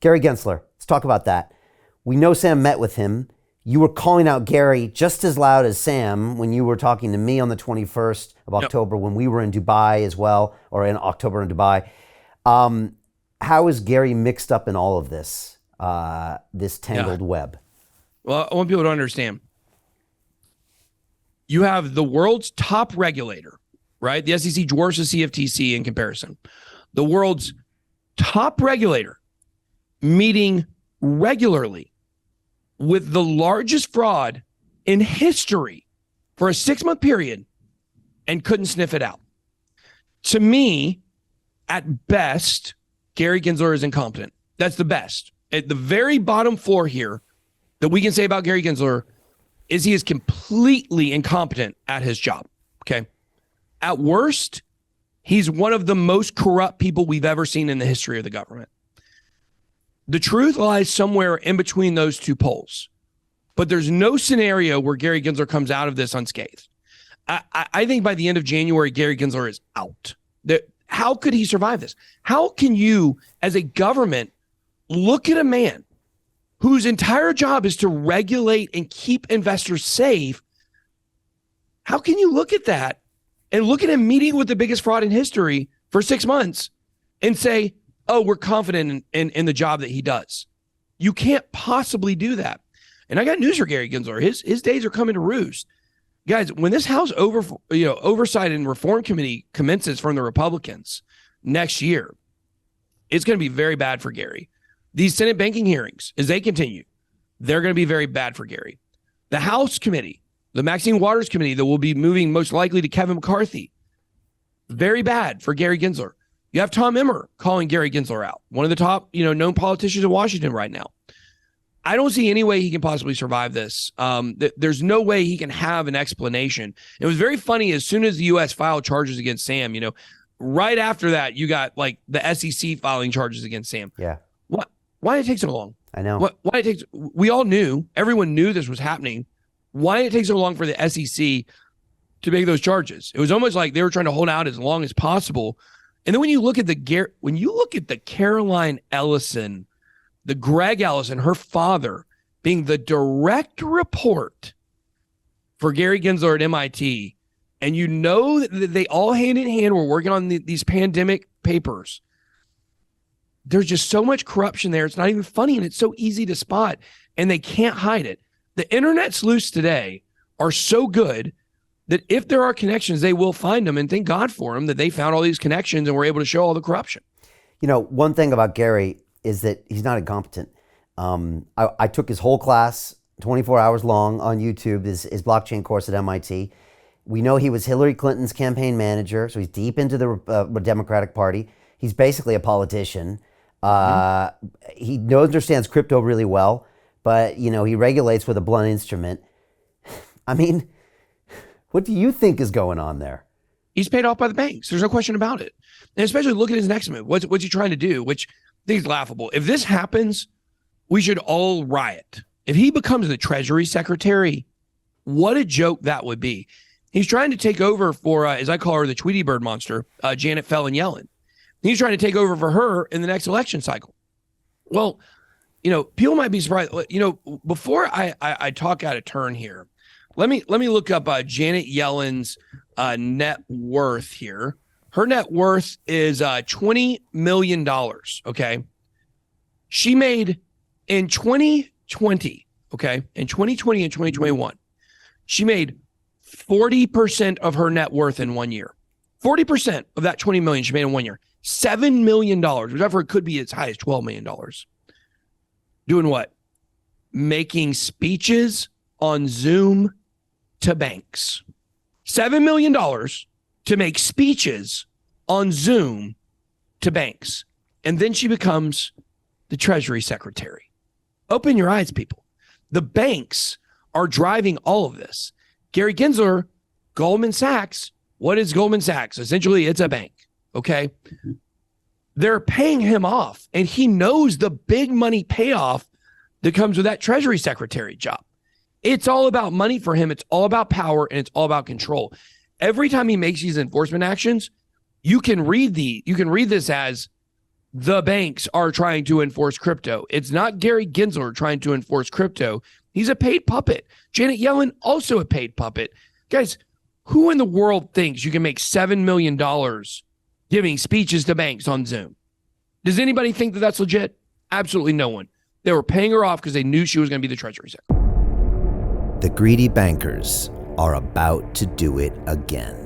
Gary Gensler, let's talk about that. We know Sam met with him. You were calling out Gary just as loud as Sam when you were talking to me on the 21st of October when we were in Dubai as well, or in October in Dubai. How is Gary mixed up in all of this, this tangled web? Well, I want people to understand. You have the world's top regulator, right? The SEC dwarfs the CFTC in comparison. The world's top regulator meeting regularly with the largest fraud in history for a 6-month period and couldn't sniff it out. To me, at best, Gary Gensler is incompetent. That's the best. At the very bottom floor here that we can say about Gary Gensler is he is completely incompetent at his job, okay? At worst, he's one of the most corrupt people we've ever seen in the history of the government. The truth lies somewhere in between those two poles. But there's no scenario where Gary Gensler comes out of this unscathed. I think by the end of January, Gary Gensler is out. How could he survive this? How can you, as a government, look at a man whose entire job is to regulate and keep investors safe? How can you look at that and look at him meeting with the biggest fraud in history for 6 months and say, oh, we're confident in the job that he does? You can't possibly do that. And I got news for Gary Gensler. His days are coming to roost. Guys, when this House Oversight and Reform Committee commences from the Republicans next year, it's going to be very bad for Gary. These Senate banking hearings, as they continue, they're going to be very bad for Gary. The House committee, the Maxine Waters committee that will be moving most likely to Kevin McCarthy, very bad for Gary Gensler. You have Tom Emmer calling Gary Gensler out, one of the top, known politicians in Washington right now. I don't see any way he can possibly survive this. There's no way he can have an explanation. It was very funny. As soon as the U.S. filed charges against Sam, right after that, you got like the SEC filing charges against Sam. Yeah. Why did it take so long? I know. We all knew, everyone knew this was happening. Why did it take so long for the SEC to make those charges? It was almost like they were trying to hold out as long as possible. And then when you look at the Caroline Ellison, the Greg Ellison, her father, being the direct report for Gary Gensler at MIT, and that they all hand in hand were working on these pandemic papers. There's just so much corruption there. It's not even funny, and it's so easy to spot, and they can't hide it. The internet sleuths today are so good that if there are connections, they will find them, and thank God for them that they found all these connections and were able to show all the corruption. One thing about Gary is that he's not incompetent. I took his whole class, 24 hours long, on YouTube, his blockchain course at MIT. We know he was Hillary Clinton's campaign manager, so he's deep into the Democratic Party. He's basically a politician. He understands crypto really well, but he regulates with a blunt instrument. I mean, what do you think is going on there? He's paid off by the banks. There's no question about it. And especially look at his next move. What's he trying to do? Which I think is laughable. If this happens, we should all riot. If he becomes the Treasury Secretary, what a joke that would be. He's trying to take over for, as I call her, the Tweety Bird monster, Janet Fallon Yellen. He's trying to take over for her in the next election cycle. Well, people might be surprised. Before I talk out of turn here, let me look up Janet Yellen's net worth here. Her net worth is $20 million. Okay. She made in 2020, okay, in 2020 and 2021, she made 40% of her net worth in 1 year. 40% of that 20 million she made in 1 year. $7 million, which I've heard could be as high as $12 million. Doing what? Making speeches on Zoom to banks. $7 million to make speeches on Zoom to banks. And then she becomes the Treasury Secretary. Open your eyes, people. The banks are driving all of this. Gary Gensler, Goldman Sachs. What is Goldman Sachs? Essentially, it's a bank. Okay. They're paying him off, and he knows the big money payoff that comes with that Treasury Secretary job. It's all about money for him. It's all about power, and it's all about control. Every time he makes these enforcement actions, you can read this as the banks are trying to enforce crypto. It's not Gary Gensler trying to enforce crypto. He's a paid puppet. Janet Yellen, also a paid puppet. Guys, who in the world thinks you can make $7 million giving speeches to banks on Zoom? Does anybody think that that's legit? Absolutely no one. They were paying her off because they knew she was going to be the Treasury Secretary. The greedy bankers are about to do it again.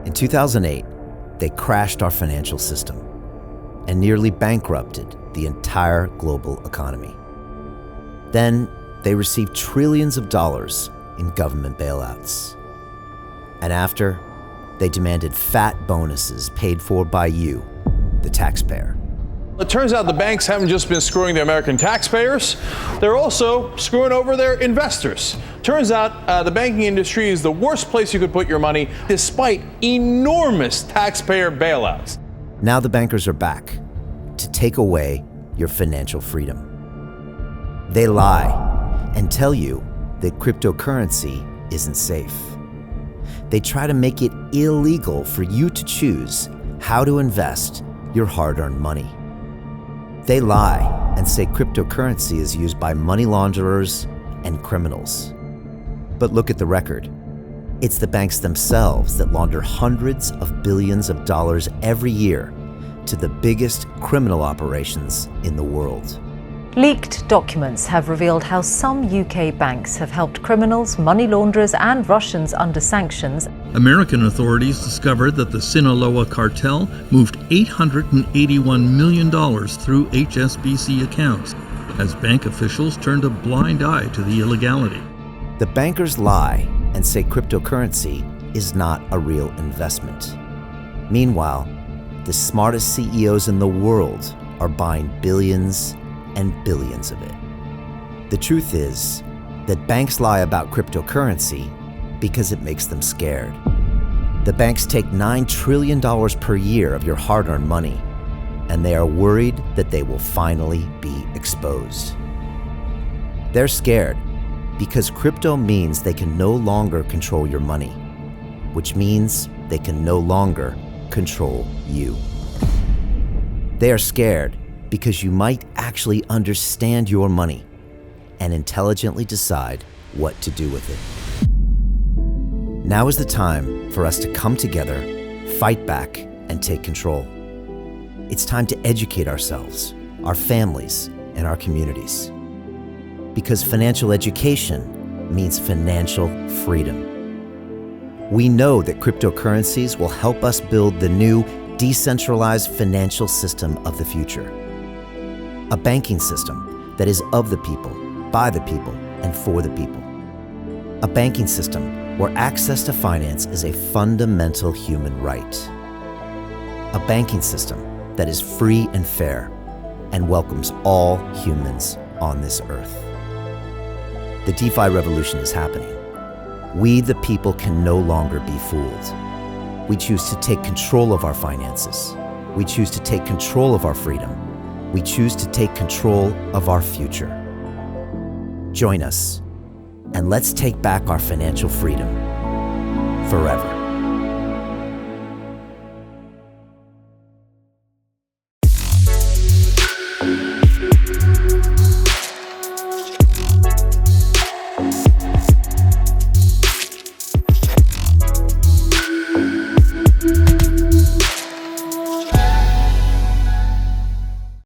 In 2008, they crashed our financial system and nearly bankrupted the entire global economy. Then they received trillions of dollars in government bailouts. And after, they demanded fat bonuses paid for by you, the taxpayer. It turns out the banks haven't just been screwing the American taxpayers, they're also screwing over their investors. Turns out the banking industry is the worst place you could put your money, despite enormous taxpayer bailouts. Now the bankers are back to take away your financial freedom. They lie and tell you that cryptocurrency isn't safe. They try to make it illegal for you to choose how to invest your hard-earned money. They lie and say cryptocurrency is used by money launderers and criminals. But look at the record. It's the banks themselves that launder hundreds of billions of dollars every year to the biggest criminal operations in the world. Leaked documents have revealed how some UK banks have helped criminals, money launderers and Russians under sanctions. American authorities discovered that the Sinaloa cartel moved $881 million through HSBC accounts as bank officials turned a blind eye to the illegality. The bankers lie and say cryptocurrency is not a real investment. Meanwhile, the smartest CEOs in the world are buying billions and billions of it. The truth is that banks lie about cryptocurrency because it makes them scared. The banks take $9 trillion per year of your hard-earned money, and they are worried that they will finally be exposed. They're scared because crypto means they can no longer control your money, which means they can no longer control you. They are scared because you might actually understand your money and intelligently decide what to do with it. Now is the time for us to come together, fight back, and take control. It's time to educate ourselves, our families, and our communities. Because financial education means financial freedom. We know that cryptocurrencies will help us build the new decentralized financial system of the future. A banking system that is of the people, by the people, and for the people. A banking system where access to finance is a fundamental human right. A banking system that is free and fair and welcomes all humans on this earth. The DeFi revolution is happening. We, the people, can no longer be fooled. We choose to take control of our finances. We choose to take control of our freedom. We choose to take control of our future. Join us, and let's take back our financial freedom forever.